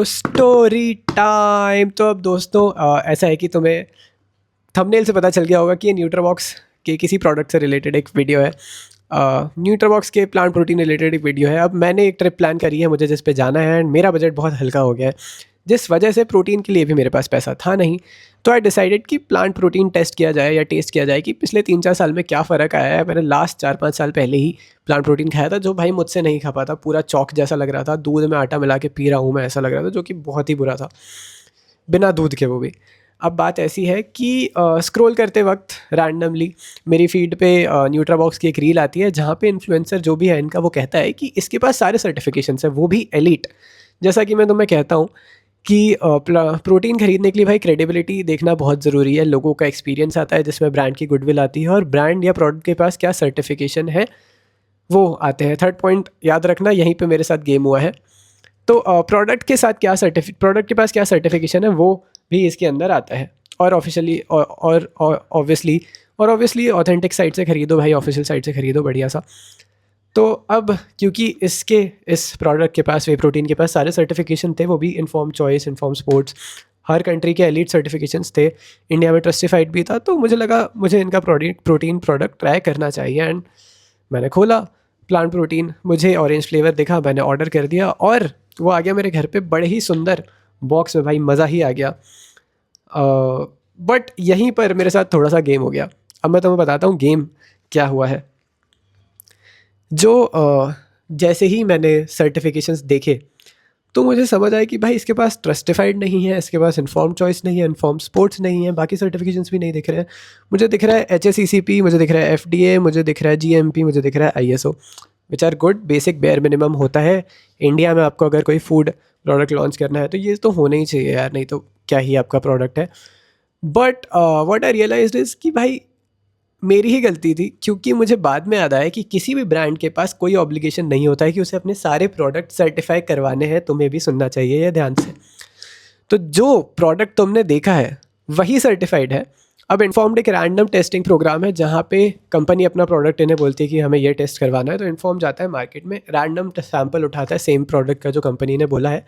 Story time. तो अब दोस्तों ऐसा है कि तुम्हें थंबनेल से पता चल गया होगा कि ये न्यूट्राबॉक्स के किसी प्रोडक्ट से रिलेटेड एक वीडियो है। न्यूट्राबॉक्स के प्लांट प्रोटीन रिलेटेड एक वीडियो है। अब मैंने एक ट्रिप प्लान करी है मुझे जिस पे जाना है, एंड मेरा बजट बहुत हल्का हो गया है, जिस वजह से प्रोटीन के लिए भी मेरे पास पैसा था नहीं। तो आई डिसाइडेड कि प्लांट प्रोटीन टेस्ट किया जाए या टेस्ट किया जाए कि पिछले 3-4 साल में क्या फ़र्क आया है। मैंने लास्ट 4-5 साल पहले ही प्लांट प्रोटीन खाया था, जो भाई मुझसे नहीं खा पाता। पूरा चौक जैसा लग रहा था, दूध में आटा मिला के पी रहा हूँ मैं, ऐसा लग रहा था, जो कि बहुत ही बुरा था, बिना दूध के वो भी। अब बात ऐसी है कि स्क्रॉल करते वक्त रैंडमली मेरी फीड पे न्यूट्राबॉक्स की एक रील आती है, जहाँ पे इन्फ्लुएंसर जो भी है इनका, वो कहता है कि इसके पास सारे सर्टिफिकेशंस हैं, वो भी एलीट। जैसा कि मैं तुम्हें कहता हूँ कि प्रोटीन खरीदने के लिए भाई क्रेडिबिलिटी देखना बहुत ज़रूरी है। लोगों का एक्सपीरियंस आता है जिसमें ब्रांड की गुडविल आती है, और ब्रांड या प्रोडक्ट के पास क्या सर्टिफिकेशन है वो आते हैं। थर्ड पॉइंट याद रखना, यहीं पे मेरे साथ गेम हुआ है। तो प्रोडक्ट के साथ क्या प्रोडक्ट के पास क्या सर्टिफिकेशन है वो भी इसके अंदर आता है। और ऑफिशियली और ऑब्वियसली ऑथेंटिक साइट से खरीदो भाई, ऑफिशियल साइट से खरीदो बढ़िया सा। तो अब क्योंकि इस प्रोडक्ट के पास, वे प्रोटीन के पास सारे सर्टिफिकेशन थे, वो भी इन्फॉर्म चॉइस, इन्फॉर्म स्पोर्ट्स, हर कंट्री के एलीट सर्टिफिकेशंस थे, इंडिया में ट्रस्टिफाइड भी था। तो मुझे लगा मुझे इनका प्रोटीन प्रोडक्ट ट्राई करना चाहिए, एंड मैंने खोला प्लांट प्रोटीन। मुझे ऑरेंज फ्लेवर दिखा, मैंने ऑर्डर कर दिया और वो आ गया मेरे घर पे बड़े ही सुंदर बॉक्स में। भाई मज़ा ही आ गया। बट यहीं पर मेरे साथ थोड़ा सा गेम हो गया। अब मैं तुम्हें बताता हूँ गेम क्या हुआ है। जैसे ही मैंने सर्टिफिकेशंस देखे तो मुझे समझ आया कि भाई इसके पास ट्रस्टिफाइड नहीं है, इसके पास इन्फॉर्म चॉइस नहीं है, इन्फॉर्म स्पोर्ट्स नहीं है, बाकी सर्टिफिकेशंस भी नहीं दिख रहे हैं। मुझे दिख रहा है HACCP, मुझे दिख रहा है FDA, मुझे दिख रहा है GMP, मुझे दिख रहा है ISO, which are good. Basic bare minimum होता है इंडिया में। आपको अगर कोई फूड प्रोडक्ट लॉन्च करना है तो ये तो होना ही चाहिए यार, नहीं तो क्या ही आपका प्रोडक्ट है। But what I realised is कि भाई मेरी ही गलती थी, क्योंकि मुझे बाद में याद आया कि किसी भी ब्रांड के पास कोई ऑब्लिगेशन नहीं होता है कि उसे अपने सारे प्रोडक्ट सर्टिफाई करवाने हैं। तुम्हें भी सुनना चाहिए ये ध्यान से। तो जो प्रोडक्ट तुमने देखा है वही सर्टिफाइड है। अब इन्फॉर्म्ड एक रैंडम टेस्टिंग प्रोग्राम है, जहाँ पे कंपनी अपना प्रोडक्ट इन्हें बोलती है कि हमें ये टेस्ट करवाना है। तो इन्फॉर्म जाता है मार्केट में, रैंडम सैंपल उठाता है सेम प्रोडक्ट का जो कंपनी ने बोला है,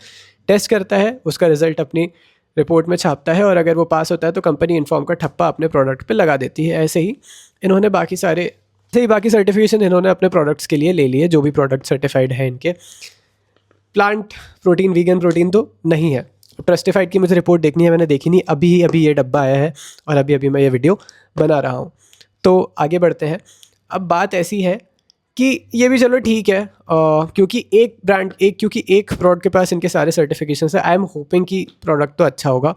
टेस्ट करता है, उसका रिजल्ट अपनी रिपोर्ट में छापता है, और अगर वो पास होता है तो कंपनी इन्फॉर्म का ठप्पा अपने प्रोडक्ट पे लगा देती है। ऐसे ही इन्होंने बाकी सर्टिफिकेशन इन्होंने अपने प्रोडक्ट्स के लिए ले लिए, जो भी प्रोडक्ट सर्टिफाइड है इनके। प्लांट प्रोटीन, वीगन प्रोटीन तो नहीं है। ट्रस्टिफाइड की मुझे रिपोर्ट देखनी है, मैंने देखी नहीं। अभी ये डब्बा आया है और अभी मैं ये वीडियो बना रहा हूँ। तो आगे बढ़ते हैं। अब बात ऐसी है कि ये भी चलो ठीक है, क्योंकि एक प्रोडक्ट के पास इनके सारे सर्टिफिकेशन है। आई एम होपिंग कि प्रोडक्ट तो अच्छा होगा।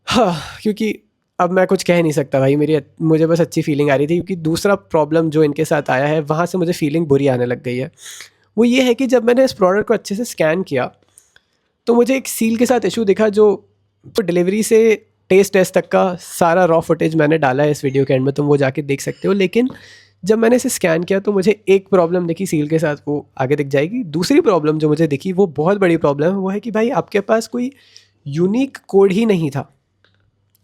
हाँ, क्योंकि अब मैं कुछ कह नहीं सकता भाई, मुझे बस अच्छी फीलिंग आ रही थी। क्योंकि दूसरा प्रॉब्लम जो इनके साथ आया है, वहाँ से मुझे फीलिंग बुरी आने लग गई है। वो ये है कि जब मैंने इस प्रोडक्ट को अच्छे से स्कैन किया तो मुझे एक सील के साथ इशू दिखा, जो डिलीवरी से टेस्ट तक का सारा रॉ फुटेज मैंने डाला है इस वीडियो के एंड में, तुम वो जाके देख सकते हो। लेकिन जब मैंने इसे स्कैन किया तो मुझे एक प्रॉब्लम दिखी सील के साथ, वो आगे दिख जाएगी। दूसरी प्रॉब्लम जो मुझे दिखी, वो बहुत बड़ी प्रॉब्लम है, वो है कि भाई आपके पास कोई यूनिक कोड ही नहीं था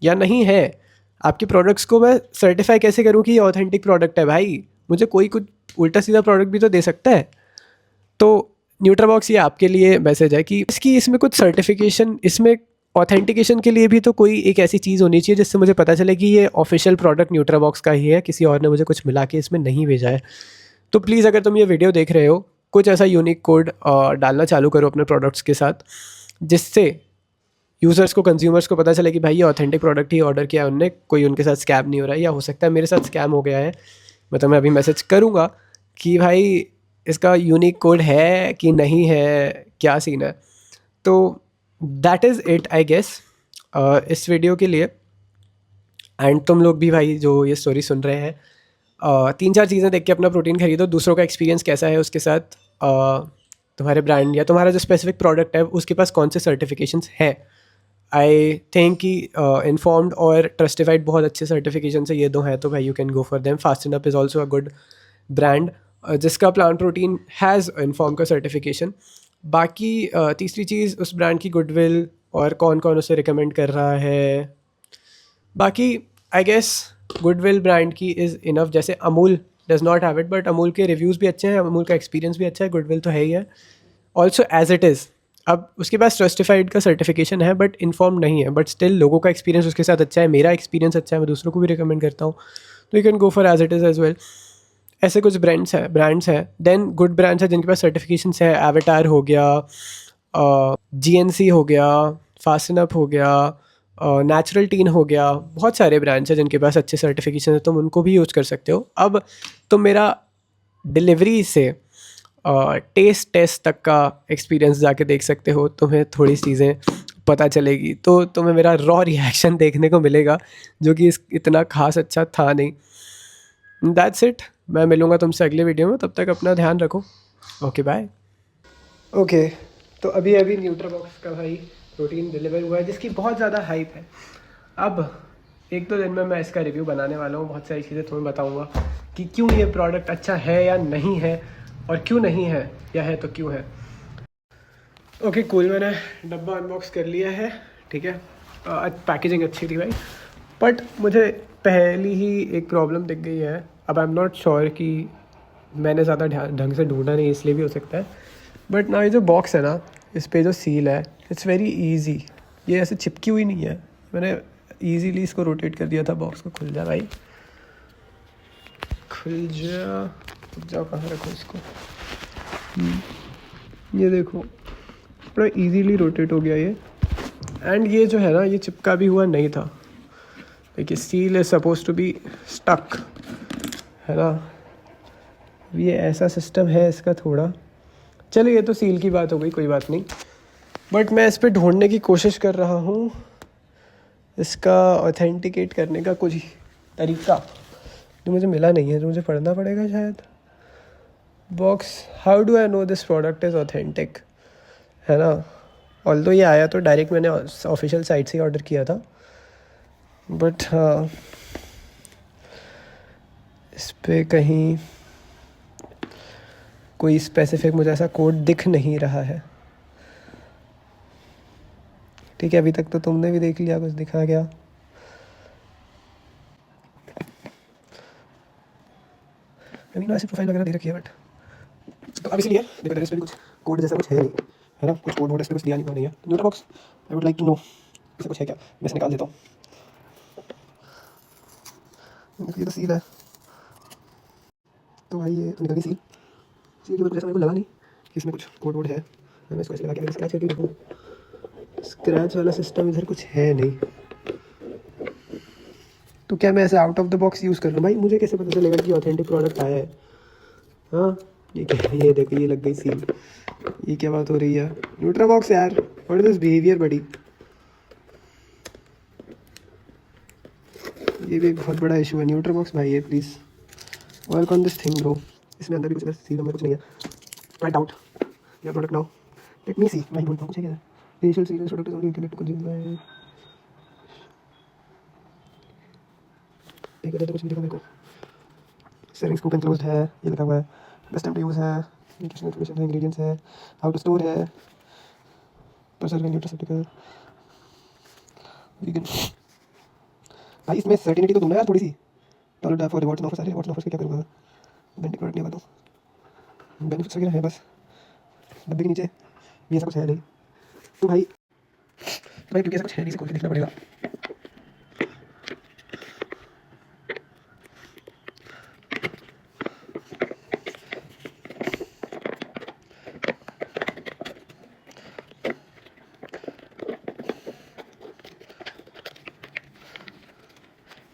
या नहीं है। आपके प्रोडक्ट्स को मैं सर्टिफाई कैसे करूँ कि ये ऑथेंटिक प्रोडक्ट है? भाई मुझे कोई कुछ उल्टा सीधा प्रोडक्ट भी तो दे सकता है। तो न्यूट्राबॉक्स, ये आपके लिए मैसेज है कि इसमें कुछ सर्टिफिकेशन, इसमें ऑथेंटिकेशन के लिए भी तो कोई एक ऐसी चीज़ होनी चाहिए जिससे मुझे पता चले कि ये ऑफिशियल प्रोडक्ट न्यूट्राबॉक्स का ही है, किसी और ने मुझे कुछ मिला के इसमें नहीं भेजा है। तो प्लीज़ अगर तुम ये वीडियो देख रहे हो, कुछ ऐसा यूनिक कोड डालना चालू करो अपने प्रोडक्ट्स के साथ, जिससे यूज़र्स को, कंज्यूमर्स को पता चले कि भाई ये ऑथेंटिक प्रोडक्ट ही ऑर्डर किया है उनने, कोई उनके साथ स्कैम नहीं हो रहा है। या हो सकता है मेरे साथ स्कैम हो गया है, मैं तुम्हें अभी मैसेज करूँगा कि भाई इसका यूनिक कोड है कि नहीं है, क्या सीन है। तो that is it I guess इस वीडियो के लिए। एंड तुम लोग भी भाई जो ये स्टोरी सुन रहे हैं, 3-4 चीज़ें देख के अपना प्रोटीन खरीदो। दूसरों का एक्सपीरियंस कैसा है उसके साथ, तुम्हारे ब्रांड या तुम्हारा जो स्पेसिफिक प्रोडक्ट है उसके पास कौन से सर्टिफिकेशंस है। आई थिंक कि इन्फॉर्म्ड और ट्रस्टिफाइड बहुत अच्छे सर्टिफिकेशन है, ये दो हैं तो भाई you can go for them. Fast up is also a good brand जिसका प्लांट प्रोटीन हैज़ इन्फॉर्म का सर्टिफिकेशन। बाकी तीसरी चीज़, उस ब्रांड की गुडविल और कौन कौन उसे रिकमेंड कर रहा है। बाकी आई गेस गुडविल ब्रांड की इज़ इनफ। जैसे Amul does not have it, but Amul के रिव्यूज़ भी अच्छे हैं, अमूल का एक्सपीरियंस भी अच्छा है, गुडविल तो है ही है। ऑल्सो एज इट इज़ अब उसके पास ट्रस्टिफाइड का सर्टिफिकेशन है बट इन्फॉर्म नहीं है, बट स्टिल लोगों का एक्सपीरियंस उसके साथ अच्छा है, मेरा एक्सपीरियंस अच्छा है, मैं दूसरों को भी रिकमेंड करता हूँ, तो you can go for as it is as well. ऐसे कुछ ब्रांड्स हैं। देन गुड ब्रांड्स है जिनके पास सर्टिफिकेशंस है, एवेटार हो गया, GNC हो गया, फास्टन अप हो गया, नेचुरल टीन हो गया, बहुत सारे ब्रांड्स हैं जिनके पास अच्छे सर्टिफिकेशन है, तुम उनको भी यूज़ कर सकते हो। अब तुम मेरा डिलीवरी से टेस्ट टेस्ट तक का एक्सपीरियंस जाके देख सकते हो, तुम्हें थोड़ी चीज़ें पता चलेगी, तो तुम्हें मेरा रॉ रिएक्शन देखने को मिलेगा जो कि इतना खास अच्छा था नहीं। दैट्स इट, मैं मिलूँगा तुमसे अगले वीडियो में, तब तक अपना ध्यान रखो। Okay bye. ओके, तो अभी अभी न्यूट्राबॉक्स का भाई प्रोटीन डिलीवर हुआ है जिसकी बहुत ज़्यादा हाइप है। अब 1-2 दिन में मैं इसका रिव्यू बनाने वाला हूँ, बहुत सारी चीज़ें तुम्हें बताऊँगा कि क्यों ये प्रोडक्ट अच्छा है या नहीं है, और क्यों नहीं है या है तो क्यों है। ओके कूल, मैंने डब्बा अनबॉक्स कर लिया है, ठीक है। पैकेजिंग अच्छी थी भाई, बट मुझे पहली ही एक प्रॉब्लम दिख गई है। अब आई एम नॉट श्योर कि मैंने ज़्यादा ढंग से ढूंढा नहीं, इसलिए भी हो सकता है, बट ना ये जो बॉक्स है ना, इस पे जो सील है, इट्स वेरी ईजी, ये ऐसे चिपकी हुई नहीं है। मैंने ईजीली इसको रोटेट कर दिया था, बॉक्स को खुल जा भाई, खुल जाओ, कहाँ रखो इसको। ये देखो बड़ा इजीली रोटेट हो गया ये, एंड ये जो है ना, ये चिपका भी हुआ नहीं था। देखिए seal is suppose to be stuck, है ना, ये ऐसा सिस्टम है इसका थोड़ा। चलिए ये तो सील की बात हो गई, कोई बात नहीं, बट मैं इस पर ढूंढने की कोशिश कर रहा हूँ इसका ऑथेंटिकेट करने का कुछ तरीका जो मुझे मिला नहीं है, जो मुझे पढ़ना पड़ेगा शायद। Box, how do I know this product is authentic, है ना। ऑल्दो ये आया तो डायरेक्ट मैंने ऑफिशियल साइट से ही ऑर्डर किया था, बट हाँ इस पे कहीं कोई स्पेसिफिक मुझे ऐसा कोड दिख नहीं रहा है। ठीक है, अभी तक तो तुमने भी देख लिया, कुछ दिखा क्या। अमीनो एसिड प्रोफाइल वगैरह दे रखी है, बट तो अब इसलिए देखो इस पे भी कुछ कोड जैसा कुछ है नहीं, है ना, कुछ कोड वोड इस पे कुछ दिया नहीं है। Nutrabox, I would like to know इससे कुछ है क्या, मैं इसे निकाल देता हूँ। ये तो सील है, तो भाई ये तो निकल गई सील की वजह से मेरे को लगा नहीं कि इसमें कुछ कोड वोड है। मैं इसको ऐसे लगा के स्क्रैच करके देखूँ, स्क्रैच वाला सिस्टम इधर कुछ है नहीं, तो क्या मैं ऐसे out of the box use कर लूँ। भाई मुझे कैसे पता चलेगा कि ऑथेंटिक प्रोडक्ट आया है। हाँ ये क्या, ये देखो ये लग गई सील, ये क्या बात हो रही है। न्यूट्राबॉक्स यार, व्हाट इज दिस बिहेवियर बडी। ये भी एक बहुत बड़ा इशू है। न्यूट्राबॉक्स भाई, ये please work on this thing bro. इसमें अंदर भी कुछ सील में कुछ नहीं है। I doubt your product now, let me see. मैं ही बोलता हूँ कुछ है क्या, facial seal product is only intended to consume by, एक तो कुछ नहीं दिखा मेरे को। सेविंग स्कूप एंक्लोज्ड है, ये लिखा हुआ है, बेस्ट टाइम टू यूज़ है, न्यूट्रिशन इन्फॉर्मेशन है, इंग्रेडिएंट्स है, हाउ टू स्टोर है, प्रिजर्व न्यूट्रास्यूटिकल, वीगन। भाई इसमें सर्टिनिटी तो दूंगा यार थोड़ी सी। Dollar for rewards offers, rewards offers के क्या करूँगा, बेनिफिट प्रोडक्ट नहीं बताऊँ, बेनिफिट्स वगैरह है बस डब्बे के नीचे, ये ऐसा कुछ है नहीं। तो भाई क्योंकि ऐसा कुछ है नहीं, इसे खोल के देखना पड़ेगा।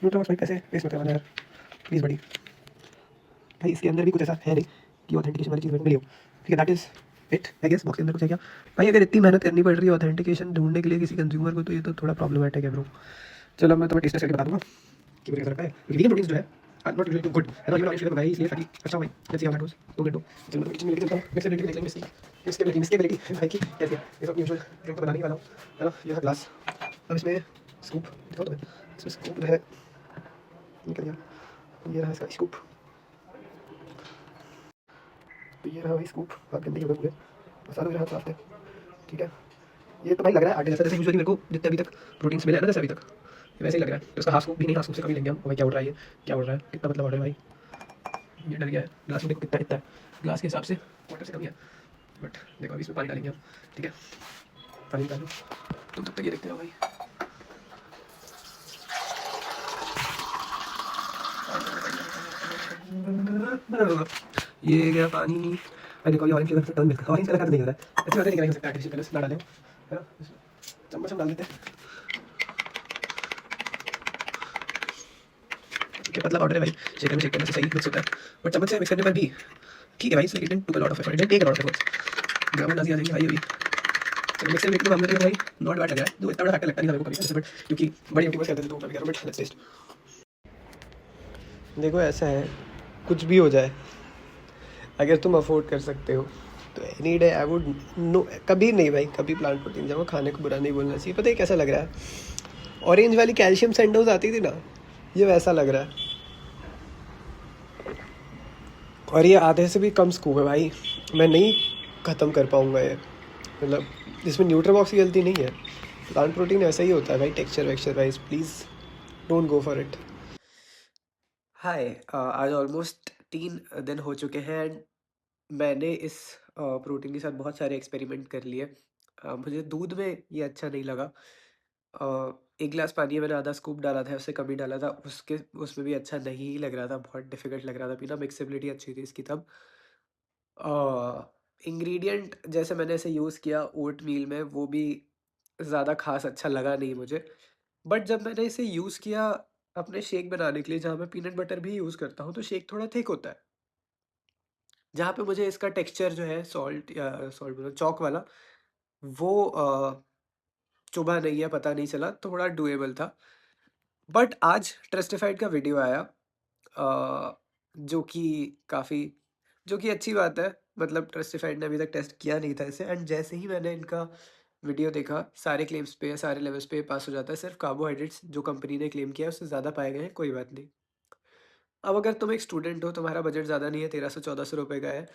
न्यूट्राबॉक्स भाई पैसे वेस्ट मत करवाना यार प्लीज़ बड़ी। भाई इसके अंदर भी कुछ ऐसा है नहीं कि ऑथेंटिकेशन वाली चीज़ मेरे को मिली हो, ठीक है। That is it I guess. Box के अंदर कुछ है क्या भाई, अगर इतनी मेहनत करनी पड़ रही है ऑथेंटिकेशन ढूंढने के लिए किसी कंज्यूमर को, तो ये तो थोड़ा प्रॉब्लमैटिक है ब्रो। चलो मैं तुम्हें टेस्ट करके बता दूंगा कि मुझे कैसा लगता है। वीगन प्रोटीन्स जो है नॉट यूजुअली गुड, है ना, यू नो शुगर भाई, इसलिए ताकि अच्छा भाई let's see how that goes. दो घंटों चलो मैं किचन में लेके चलता हूँ, मिक्सबिलिटी देख लेंगे, मिक्सबिलिटी भाई की कैसी है। ये सब यूजुअल ड्रिंक तो बनाने ही वाला हूँ, है ना। ये है ग्लास, अब इसमें स्कूप दिखाओ तुम्हें, इसमें स्कूप है, निकल गया, ये रहा इसका स्कूप, तो ये रहा भाई स्कूप। हाथ गंदे हो गए पूरे, सारा मेरा हाथ साफ है, ठीक है। ये तो भाई लग रहा है आटे जैसा, जैसे यूजुअली मेरे को जितने अभी तक प्रोटीन्स मिले हैं ना, जैसे अभी तक वैसे ही लग रहा है। तो इसका हाफ स्कूप भी नहीं, हाफ स्कूप से कमी लेंगे हम। भाई क्या उड़ रहा है, ये क्या उड़ रहा है, कितना मतलब ऑर्डर है भाई, ये डर गया है। ग्लास में देखो कितना इतना है, ग्लास के हिसाब से वाटर से कमी है। बट देखो अभी इसमें पानी डालेंगे हम, ठीक है, पानी डालो, तुम तब तक ये देखते रहो भाई। ये गया पानी। अरे देखो ये ऑरेंज कलर से टर्न मिलता है, ऑरेंज कलर का तो नहीं हो रहा है, अच्छी बात है, नहीं हो सकता आर्टिफिशियल कलर ना डालें, है ना। चम्मच हम डाल देते हैं, ठीक है, पतला पाउडर है भाई, शेकर में शेक करने से सही मिक्स होता है, बट चम्मच से मिक्स करने पर भी ठीक है भाई, it didn't took a lot of effort, it didn't take a lot of effort, gram नाजी आ जाएंगे भाई अभी। चलो मिक्सर में एक मामले में भाई नॉट बैड लग रहा है, जो इतना बड़ा फैक्टर लगता नहीं था मेरे को कभी ऐसे, बट क्योंकि बड़े यूट्यूबर्स कहते थे तो मैं भी कह रहा हूँ, बट लेट्स टेस्ट। देखो ऐसा है, कुछ भी हो जाए, अगर तुम अफोर्ड कर सकते हो तो any day I would know, कभी नहीं भाई, कभी प्लांट प्रोटीन जब वो खाने को बुरा नहीं बोलना चाहिए। पता है कैसा लग रहा है, ऑरेंज वाली कैल्शियम सैंडोज आती थी ना, ये वैसा लग रहा है, और ये आधे से भी कम स्कूप है भाई, मैं नहीं ख़त्म कर पाऊँगा ये, मतलब इसमें न्यूट्रीबॉक्स की गलती नहीं है, प्लांट प्रोटीन ऐसा ही होता है भाई, texture vexture wise, please don't go for it. Hi, आज ऑलमोस्ट 3 दिन हो चुके हैं एंड मैंने इस प्रोटीन के साथ बहुत सारे एक्सपेरिमेंट कर लिए। मुझे दूध में ये अच्छा नहीं लगा। 1 गिलास पानी में मैंने आधा स्कूप डाला था, उससे कम ही डाला था, उसके उसमें भी अच्छा नहीं लग रहा था, बहुत डिफ़िकल्ट लग रहा था पीना, मिक्सेबिलिटी अच्छी थी इसकी तब। इंग्रेडिएंट जैसे मैंने इसे यूज़ किया ओटमील में, वो भी ज़्यादा ख़ास अच्छा लगा नहीं मुझे। बट जब मैंने इसे यूज़ किया अपने शेक बनाने के लिए, जहाँ मैं पीनट बटर भी यूज़ करता हूँ, तो शेक थोड़ा थिक होता है। जहाँ पे मुझे इसका टेक्सचर जो है सॉल्ट या सॉल्ट बोला चॉक वाला, वो चुभा नहीं है, पता नहीं चला, थोड़ा डुएबल था। बट आज ट्रस्टिफाइड का वीडियो आया, जो कि काफ़ी, जो कि अच्छी बात है, मतलब ट्रस्टिफाइड ने अभी तक टेस्ट किया नहीं था इसे, एंड जैसे ही मैंने इनका वीडियो देखा, सारे क्लेम्स पे, सारे लेवल्स पे पास हो जाता है, सिर्फ कार्बोहाइड्रेट्स जो कंपनी ने क्लेम किया है उससे ज़्यादा पाए गए हैं, कोई बात नहीं। अब अगर तुम एक स्टूडेंट हो, तुम्हारा बजट ज़्यादा नहीं है, 1300-1400 रुपये का है,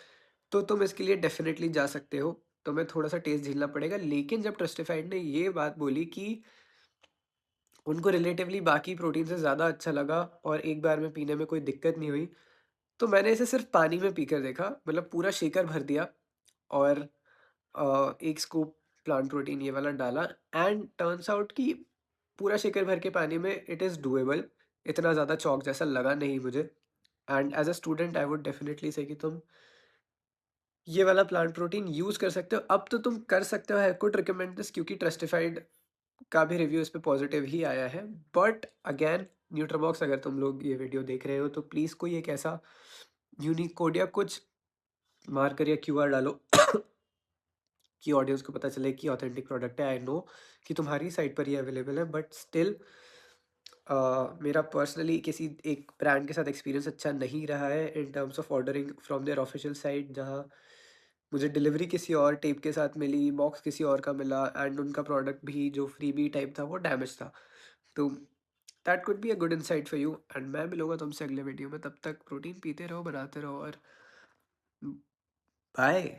तो तुम इसके लिए डेफिनेटली जा सकते हो, तुम्हें थोड़ा सा टेस्ट झेलना पड़ेगा। लेकिन जब ट्रस्टिफाइड ने ये बात बोली कि उनको रिलेटिवली बाकी प्रोटीन से ज़्यादा अच्छा लगा और एक बार में पीने में कोई दिक्कत नहीं हुई, तो मैंने इसे सिर्फ पानी में पीकर देखा, मतलब पूरा शेकर भर दिया और 1 स्कूप प्लांट प्रोटीन ये वाला डाला, एंड टर्न्स आउट कि पूरा शेकर भर के पानी में इट इज़ डूएबल, इतना ज़्यादा चौक जैसा लगा नहीं मुझे। And as a student I would definitely say कि तुम ये वाला प्लांट प्रोटीन यूज़ कर सकते हो। अब तो तुम कर सकते हो, आई कुड रिकमेंड दिस, क्योंकि ट्रस्टिफाइड का भी रिव्यू इस पे पॉजिटिव ही आया है। बट अगेन, न्यूट्रीबॉक्स अगर तुम लोग ये वीडियो देख रहे हो तो प्लीज़ कोई एक ऐसा यूनिक कोड या कुछ मार्कर या क्यूआर डालो कि ऑडियंस को पता चले कि ऑथेंटिक प्रोडक्ट है। आई नो कि तुम्हारी साइट पर ये अवेलेबल है, बट स्टिल मेरा पर्सनली किसी एक ब्रांड के साथ एक्सपीरियंस अच्छा नहीं रहा है in terms of ordering from there official site, जहाँ मुझे डिलीवरी किसी और टेप के साथ मिली, बॉक्स किसी और का मिला, एंड उनका प्रोडक्ट भी जो फ्रीबी टाइप था वो डैमेज था। तो that could be a good insight for you, and मैं मिलूंगा तुमसे अगले वीडियो में। तब तक प्रोटीन पीते रहो, बनाते रहो, और बाय।